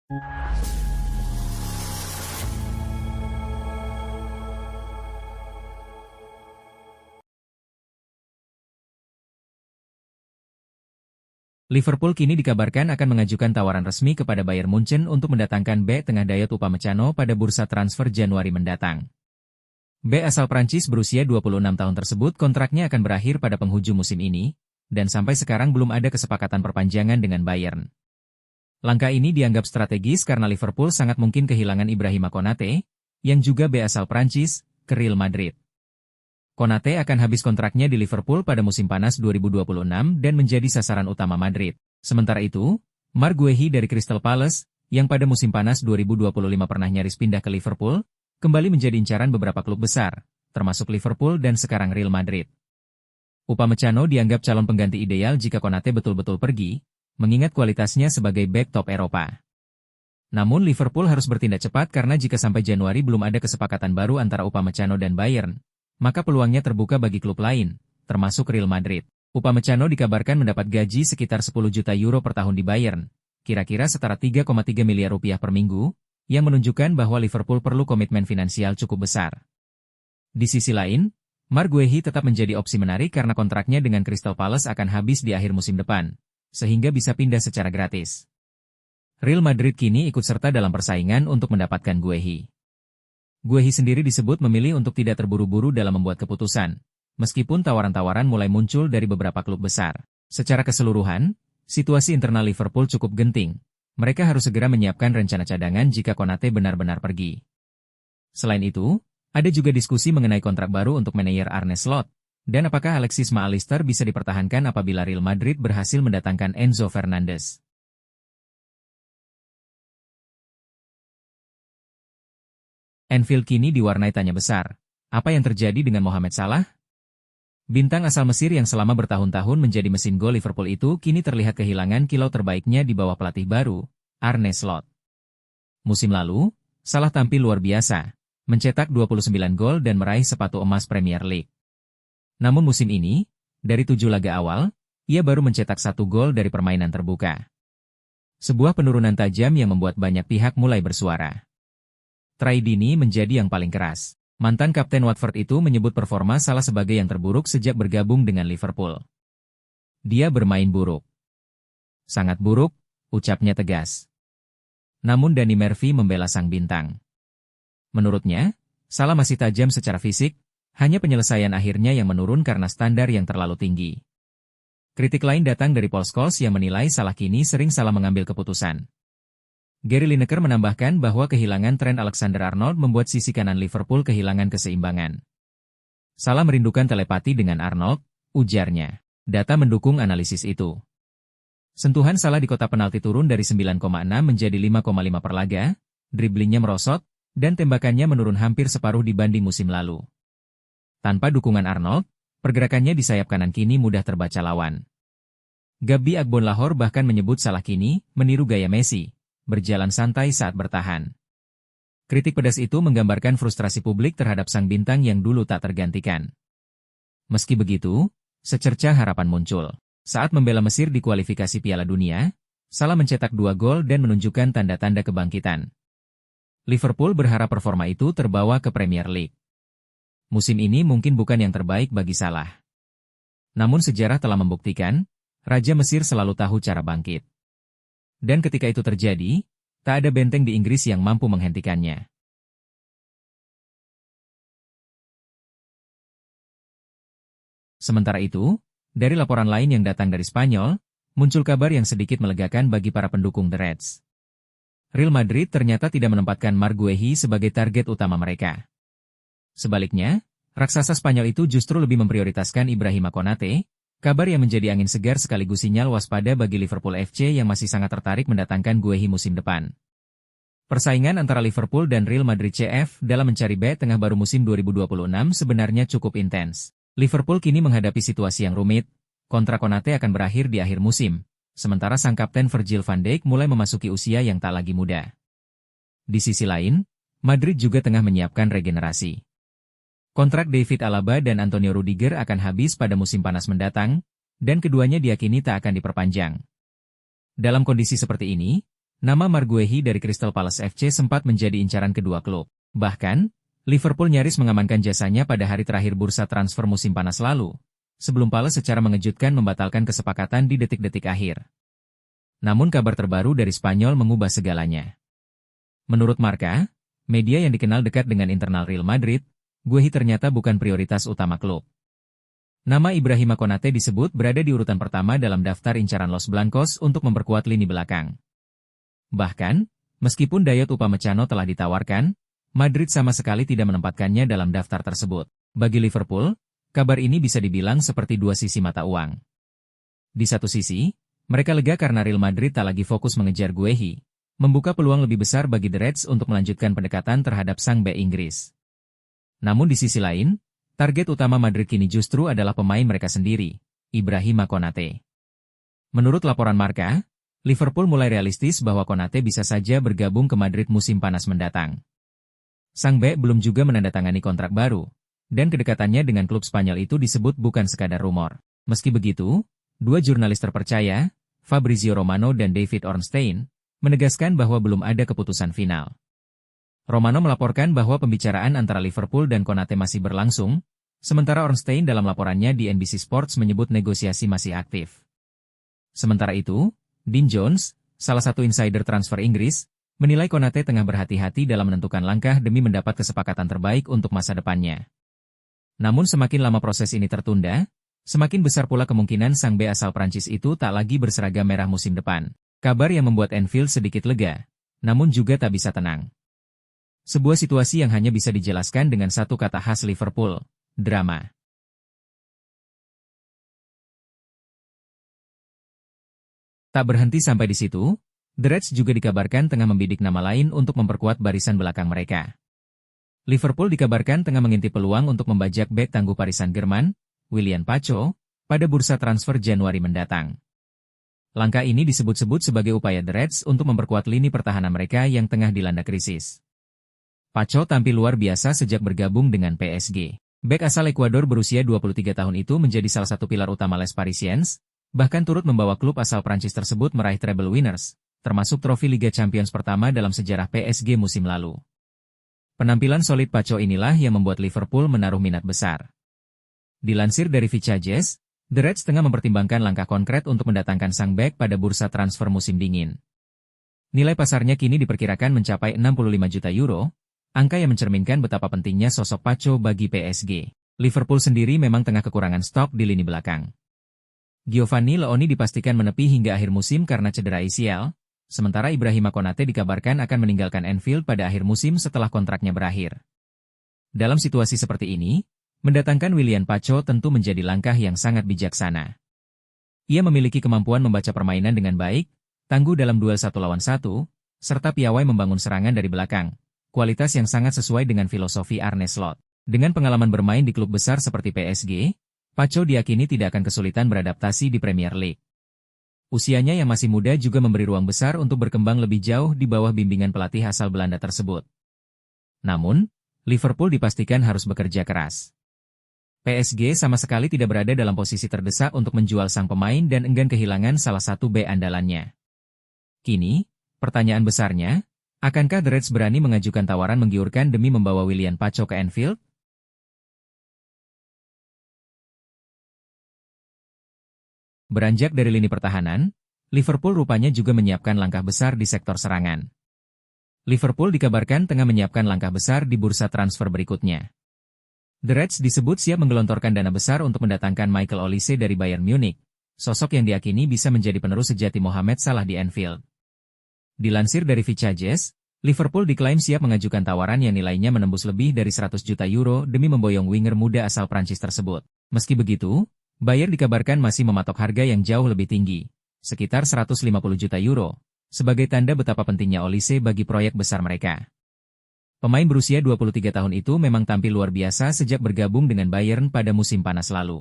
Liverpool kini dikabarkan akan mengajukan tawaran resmi kepada Bayern Munchen untuk mendatangkan bek tengah Dayot Upamecano pada bursa transfer Januari mendatang. Bek asal Prancis berusia 26 tahun tersebut kontraknya akan berakhir pada penghujung musim ini, dan sampai sekarang belum ada kesepakatan perpanjangan dengan Bayern. Langkah ini dianggap strategis karena Liverpool sangat mungkin kehilangan Ibrahima Konate, yang juga bek asal Prancis, ke Real Madrid. Konate akan habis kontraknya di Liverpool pada musim panas 2026 dan menjadi sasaran utama Madrid. Sementara itu, Marc Guehi dari Crystal Palace, yang pada musim panas 2025 pernah nyaris pindah ke Liverpool, kembali menjadi incaran beberapa klub besar, termasuk Liverpool dan sekarang Real Madrid. Upamecano dianggap calon pengganti ideal jika Konate betul-betul pergi, mengingat kualitasnya sebagai bek top Eropa. Namun Liverpool harus bertindak cepat karena jika sampai Januari belum ada kesepakatan baru antara Upamecano dan Bayern, maka peluangnya terbuka bagi klub lain, termasuk Real Madrid. Upamecano dikabarkan mendapat gaji sekitar 10 juta euro per tahun di Bayern, kira-kira setara 3,3 miliar rupiah per minggu, yang menunjukkan bahwa Liverpool perlu komitmen finansial cukup besar. Di sisi lain, Marc Guehi tetap menjadi opsi menarik karena kontraknya dengan Crystal Palace akan habis di akhir musim depan, sehingga bisa pindah secara gratis. Real Madrid kini ikut serta dalam persaingan untuk mendapatkan Guehi. Guehi sendiri disebut memilih untuk tidak terburu-buru dalam membuat keputusan, meskipun tawaran-tawaran mulai muncul dari beberapa klub besar. Secara keseluruhan, situasi internal Liverpool cukup genting. Mereka harus segera menyiapkan rencana cadangan jika Konate benar-benar pergi. Selain itu, ada juga diskusi mengenai kontrak baru untuk manajer Arne Slot, dan apakah Alexis McAllister bisa dipertahankan apabila Real Madrid berhasil mendatangkan Enzo Fernandez. Anfield kini diwarnai tanya besar. Apa yang terjadi dengan Mohamed Salah? Bintang asal Mesir yang selama bertahun-tahun menjadi mesin gol Liverpool itu kini terlihat kehilangan kilau terbaiknya di bawah pelatih baru, Arne Slot. Musim lalu, Salah tampil luar biasa, mencetak 29 gol dan meraih sepatu emas Premier League. Namun musim ini, dari 7 laga awal, ia baru mencetak 1 gol dari permainan terbuka. Sebuah penurunan tajam yang membuat banyak pihak mulai bersuara. Try Dini menjadi yang paling keras. Mantan kapten Watford itu menyebut performa Salah sebagai yang terburuk sejak bergabung dengan Liverpool. Dia bermain buruk. Sangat buruk, ucapnya tegas. Namun Danny Murphy membela sang bintang. Menurutnya, Salah masih tajam secara fisik, hanya penyelesaian akhirnya yang menurun karena standar yang terlalu tinggi. Kritik lain datang dari Paul Scholes yang menilai Salah kini sering salah mengambil keputusan. Gary Lineker menambahkan bahwa kehilangan Trent Alexander-Arnold membuat sisi kanan Liverpool kehilangan keseimbangan. Salah merindukan telepati dengan Arnold, ujarnya. Data mendukung analisis itu. Sentuhan Salah di kotak penalti turun dari 9,6 menjadi 5,5 per laga, driblingnya merosot, dan tembakannya menurun hampir separuh dibanding musim lalu. Tanpa dukungan Arnold, pergerakannya di sayap kanan kini mudah terbaca lawan. Gabi Agbonlahor bahkan menyebut Salah kini meniru gaya Messi, berjalan santai saat bertahan. Kritik pedas itu menggambarkan frustrasi publik terhadap sang bintang yang dulu tak tergantikan. Meski begitu, secercah harapan muncul. Saat membela Mesir di kualifikasi Piala Dunia, Salah mencetak 2 gol dan menunjukkan tanda-tanda kebangkitan. Liverpool berharap performa itu terbawa ke Premier League. Musim ini mungkin bukan yang terbaik bagi Salah. Namun sejarah telah membuktikan, Raja Mesir selalu tahu cara bangkit. Dan ketika itu terjadi, tak ada benteng di Inggris yang mampu menghentikannya. Sementara itu, dari laporan lain yang datang dari Spanyol, muncul kabar yang sedikit melegakan bagi para pendukung The Reds. Real Madrid ternyata tidak menempatkan Marc Guehi sebagai target utama mereka. Sebaliknya, raksasa Spanyol itu justru lebih memprioritaskan Ibrahima Konate, kabar yang menjadi angin segar sekaligus sinyal waspada bagi Liverpool FC yang masih sangat tertarik mendatangkan Guehi musim depan. Persaingan antara Liverpool dan Real Madrid CF dalam mencari bek tengah baru musim 2026 sebenarnya cukup intens. Liverpool kini menghadapi situasi yang rumit, kontrak Konate akan berakhir di akhir musim, sementara sang kapten Virgil van Dijk mulai memasuki usia yang tak lagi muda. Di sisi lain, Madrid juga tengah menyiapkan regenerasi. Kontrak David Alaba dan Antonio Rudiger akan habis pada musim panas mendatang, dan keduanya diyakini tak akan diperpanjang. Dalam kondisi seperti ini, Nama Marguehi dari Crystal Palace FC sempat menjadi incaran kedua klub. Bahkan, Liverpool nyaris mengamankan jasanya pada hari terakhir bursa transfer musim panas lalu, sebelum Palace secara mengejutkan membatalkan kesepakatan di detik-detik akhir. Namun kabar terbaru dari Spanyol mengubah segalanya. Menurut Marca, media yang dikenal dekat dengan internal Real Madrid, Guehi ternyata bukan prioritas utama klub. Nama Ibrahima Konate disebut berada di urutan pertama dalam daftar incaran Los Blancos untuk memperkuat lini belakang. Bahkan, meskipun Dayot Upamecano telah ditawarkan, Madrid sama sekali tidak menempatkannya dalam daftar tersebut. Bagi Liverpool, kabar ini bisa dibilang seperti dua sisi mata uang. Di satu sisi, mereka lega karena Real Madrid tak lagi fokus mengejar Guehi, membuka peluang lebih besar bagi The Reds untuk melanjutkan pendekatan terhadap sang bek Inggris. Namun di sisi lain, target utama Madrid kini justru adalah pemain mereka sendiri, Ibrahima Konate. Menurut laporan Marca, Liverpool mulai realistis bahwa Konate bisa saja bergabung ke Madrid musim panas mendatang. Sang bek belum juga menandatangani kontrak baru, dan kedekatannya dengan klub Spanyol itu disebut bukan sekadar rumor. Meski begitu, dua jurnalis terpercaya, Fabrizio Romano dan David Ornstein, menegaskan bahwa belum ada keputusan final. Romano melaporkan bahwa pembicaraan antara Liverpool dan Konate masih berlangsung, sementara Ornstein dalam laporannya di NBC Sports menyebut negosiasi masih aktif. Sementara itu, Dean Jones, salah satu insider transfer Inggris, menilai Konate tengah berhati-hati dalam menentukan langkah demi mendapat kesepakatan terbaik untuk masa depannya. Namun semakin lama proses ini tertunda, semakin besar pula kemungkinan sang bek asal Prancis itu tak lagi berseragam merah musim depan. Kabar yang membuat Anfield sedikit lega, namun juga tak bisa tenang. Sebuah situasi yang hanya bisa dijelaskan dengan satu kata khas Liverpool, drama. Tak berhenti sampai di situ, The Reds juga dikabarkan tengah membidik nama lain untuk memperkuat barisan belakang mereka. Liverpool dikabarkan tengah mengintip peluang untuk membajak bek tangguh Paris Saint-Germain, Willian Pacho, pada bursa transfer Januari mendatang. Langkah ini disebut-sebut sebagai upaya The Reds untuk memperkuat lini pertahanan mereka yang tengah dilanda krisis. Pacho tampil luar biasa sejak bergabung dengan PSG. Bek asal Ekuador berusia 23 tahun itu menjadi salah satu pilar utama Les Parisiens, bahkan turut membawa klub asal Prancis tersebut meraih treble winners, termasuk trofi Liga Champions pertama dalam sejarah PSG musim lalu. Penampilan solid Pacho inilah yang membuat Liverpool menaruh minat besar. Dilansir dari Vichages, The Reds tengah mempertimbangkan langkah konkret untuk mendatangkan sang bek pada bursa transfer musim dingin. Nilai pasarnya kini diperkirakan mencapai 65 juta euro, angka yang mencerminkan betapa pentingnya sosok Pacho bagi PSG. Liverpool sendiri memang tengah kekurangan stok di lini belakang. Giovanni Leoni dipastikan menepi hingga akhir musim karena cedera ACL, sementara Ibrahima Konate dikabarkan akan meninggalkan Anfield pada akhir musim setelah kontraknya berakhir. Dalam situasi seperti ini, mendatangkan Willian Pacho tentu menjadi langkah yang sangat bijaksana. Ia memiliki kemampuan membaca permainan dengan baik, tangguh dalam duel 1-1, serta piawai membangun serangan dari belakang, kualitas yang sangat sesuai dengan filosofi Arne Slot. Dengan pengalaman bermain di klub besar seperti PSG, Pacho diyakini tidak akan kesulitan beradaptasi di Premier League. Usianya yang masih muda juga memberi ruang besar untuk berkembang lebih jauh di bawah bimbingan pelatih asal Belanda tersebut. Namun, Liverpool dipastikan harus bekerja keras. PSG sama sekali tidak berada dalam posisi terdesak untuk menjual sang pemain dan enggan kehilangan salah satu bek andalannya. Kini, pertanyaan besarnya, akankah The Reds berani mengajukan tawaran menggiurkan demi membawa Willian Pacho ke Anfield? Beranjak dari lini pertahanan, Liverpool rupanya juga menyiapkan langkah besar di sektor serangan. Liverpool dikabarkan tengah menyiapkan langkah besar di bursa transfer berikutnya. The Reds disebut siap menggelontorkan dana besar untuk mendatangkan Michael Olise dari Bayern Munich, sosok yang diyakini bisa menjadi penerus sejati Mohamed Salah di Anfield. Dilansir dari Vichages, Liverpool diklaim siap mengajukan tawaran yang nilainya menembus lebih dari 100 juta euro demi memboyong winger muda asal Prancis tersebut. Meski begitu, Bayern dikabarkan masih mematok harga yang jauh lebih tinggi, sekitar 150 juta euro, sebagai tanda betapa pentingnya Olise bagi proyek besar mereka. Pemain berusia 23 tahun itu memang tampil luar biasa sejak bergabung dengan Bayern pada musim panas lalu.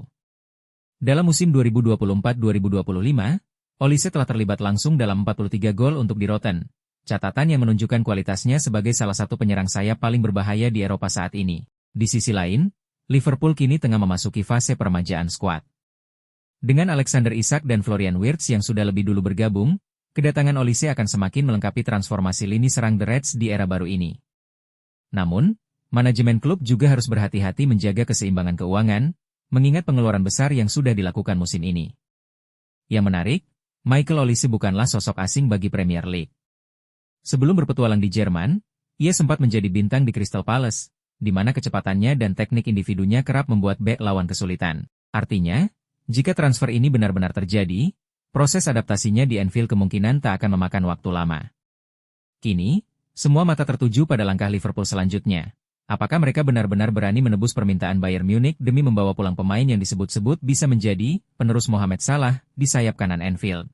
Dalam musim 2024-2025, Olise telah terlibat langsung dalam 43 gol untuk di Rotten, catatan yang menunjukkan kualitasnya sebagai salah satu penyerang sayap paling berbahaya di Eropa saat ini. Di sisi lain, Liverpool kini tengah memasuki fase peremajaan skuad. Dengan Alexander Isak dan Florian Wirtz yang sudah lebih dulu bergabung, Kedatangan Olise akan semakin melengkapi transformasi lini serang The Reds di era baru ini. Namun, manajemen klub juga harus berhati-hati menjaga keseimbangan keuangan, mengingat pengeluaran besar yang sudah dilakukan musim ini. Yang menarik, Michael Olise bukanlah sosok asing bagi Premier League. Sebelum berpetualang di Jerman, ia sempat menjadi bintang di Crystal Palace, di mana kecepatannya dan teknik individunya kerap membuat bek lawan kesulitan. Artinya, jika transfer ini benar-benar terjadi, proses adaptasinya di Anfield kemungkinan tak akan memakan waktu lama. Kini, semua mata tertuju pada langkah Liverpool selanjutnya. Apakah mereka benar-benar berani menebus permintaan Bayern Munich demi membawa pulang pemain yang disebut-sebut bisa menjadi penerus Mohamed Salah di sayap kanan Anfield?